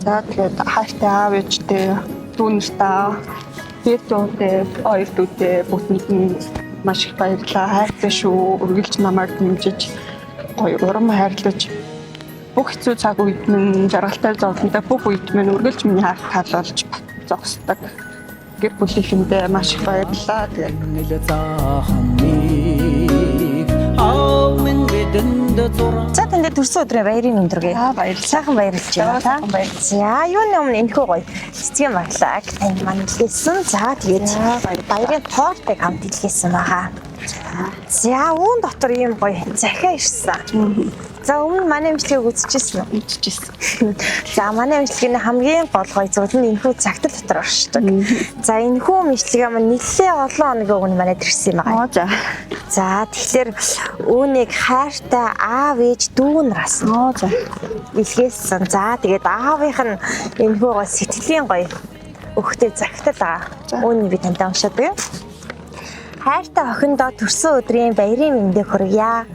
За тэгээд хайртай аав ээжтэй дүүнэртэй дээдтэй хоёр дүүтэй бүгд нь маш их баярлалаа. Хайртай шүү. Үргэлж намайг дэмжиж гоё урам хайрлаж бүх хэцүү цаг үед минь жаргалтай зовлонтой бүх үед минь үргэлж миний хайр хаалж зогсдог. Гэр бүлийнхэндээ маш их баярлалаа. Тэгээд за тэндээ төрсөн өдрийн баярын өндрөгөө. баярлалаа. Сайхан баярлж байна. За юуны өмнө энэхүү гоё цэцгийн баярлалаа. Танд маань хэлсэн. За тэгээд баярын тоортыг хамт хэлсэн байгаа. За үүн дотор ийм гоё захиа ирсэн. За өмнө манай эмчилгээг үзчихсэн үү? Үзчихсэн. За манай эмчилгээний хамгийн гол гоё зүйл нь энэхүү цагтл дотор оршдог. За энэхүү эмчилгээ маань нэлээд олон хоногийн өмнө манайд ирсэн юм байгаа. За. За тэгэхээр үүнийг хайртай аав ээж дүү нараас За. илгээсэн. За тэгээд аавынх нь энэхүү гоё сэтгэлийн гоё өгөхтэй загтал байгаа. Үүнийг би тантай уншаадаг. Хайртай охиндоо төрсөн өдрийн баярын мэндийг хүргье.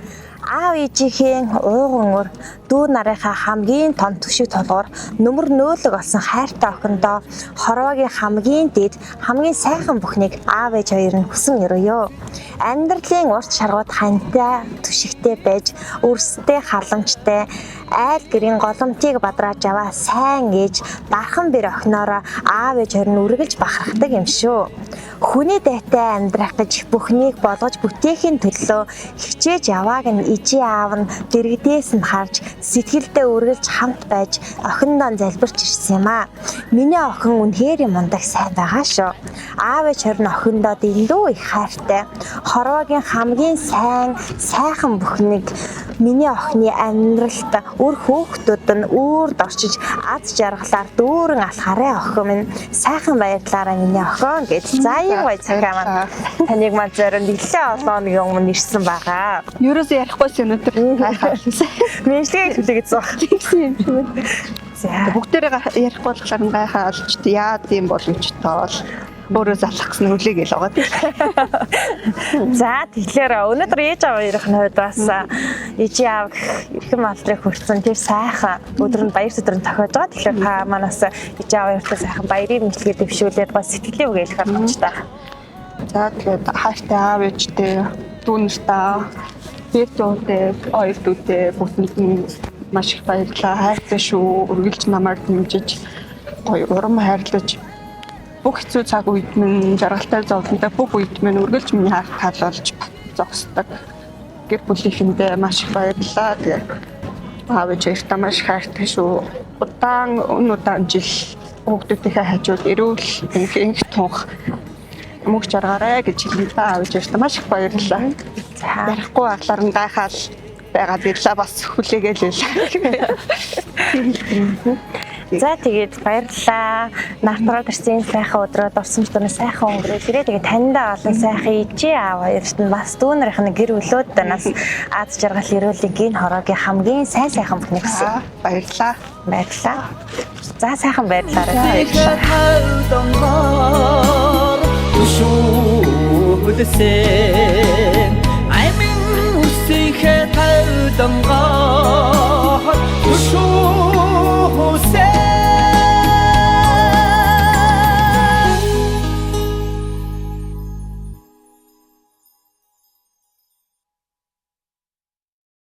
Аав ээжийнхээ ууган өр дүү нарынхаа хамгийн том төшиг толгоор нүмер нөөлөг олсон хайртай охиндоо хорвоогийн хамгийн дээд хамгийн сайхан бүхнийг аав ээж хоёр нь хүсэн өрөөё. Амьдралын урт шаргууд хантай төшигтэй байж өрсөлтэй халамжтай айл гэрийн голомтыг бадрааж аваа сайн ээж дархан бэр охиноороо аав ээж хоёр нь үргэлж бахархдаг юм шүү. Хүний дайтай амьдрах гэж бүхнийг болгож бүтээхийн төлөө хичээж явааг нь ижи аав нь дэрэгдээс нь харж сэтгэлдээ үргэлж хамт байж охиндоо залбирч ирсэн юм аа. Миний охин үнэхээр мундаг сайн байгаа шүү. Аав ээж хоёр нь охиндоо илүү их хайртай. Хорвоогийн хамгийн сайхан бүхнийг миний охины амьдралд үр хөөхтүүд нь үрд орчиж аз жаргалаар дүүрэн алхаарай охин минь сайхан баярлаарай миний охин гэж заяа гоё цагаа маань таныг маань зориуд нэлээд олон хоногийн өмнө ирсэн байгаа. Ерөөсөө ярихгүйсэн өнөдөр гайхалсан. Мэдлэгийг хүлээгээдсэн баг. Тэгсэн юм шиг байна. За Бүгдээрээ ярих болохоор гайхаалж яа тийм боломж тоол өөрөө залах гэсэн хүлээгээл байгаа тийм. за тэгэхээр өнөөдөр ээж аав хоёрын хувьд бас ээж аав эрхэм алдрыг хүртсэн тэр сайхан өдөр нь баяр өдөр нь тохиож байгаа. Тэгэхээр та манаас ээж аав хоёртой сайхан баярын мэдлэгээ дэвшүүлээд бас сэтгэлийн үгээлэх болж та. За тэгээд хайртай аав ээжтэй дүүнэртэй дээдтэй хоёр дүүтэй бүгд нь маш их баярлалаа. Хайртай шүү. Үргэлж намайг дэмжиж гоё урам хайрлаж бүх хэцүү цаг үед минь жаргалтай зовлонтой бүх үед минь үргэлж миний хайр хаалж зогсдог. Гэр бүлийнхэндээ маш их баярлалаа. Тэгээд аав ээжтэй маш хайртай шүү. Удаан жил хүүхдүүдийнхээ хажууд эрүүл энх тунх мөнгө жаргаарай гэж хэлсэн аав ээжтэй маш их баярлалаа. Ярихгүй байхлаар нь гайхаал байгаа бирлээ бас хүлээгээл. За тэгээд баярлалаа. Наатараа төрсэн сайхан өдрөд орсомж дөрөв сайхан өнгөрөөлөө. Тэгээд таньдаа олон сайхан ижи аав хоёрт нь бас дүүнэрийнх нь гэр бүлүүд нас аз жаргал өрөөлийг гин хороогийн хамгийн сайхан бүхнийг хүсье. Баярлалаа. Баярлалаа. За сайхан баярлалаа. I'm in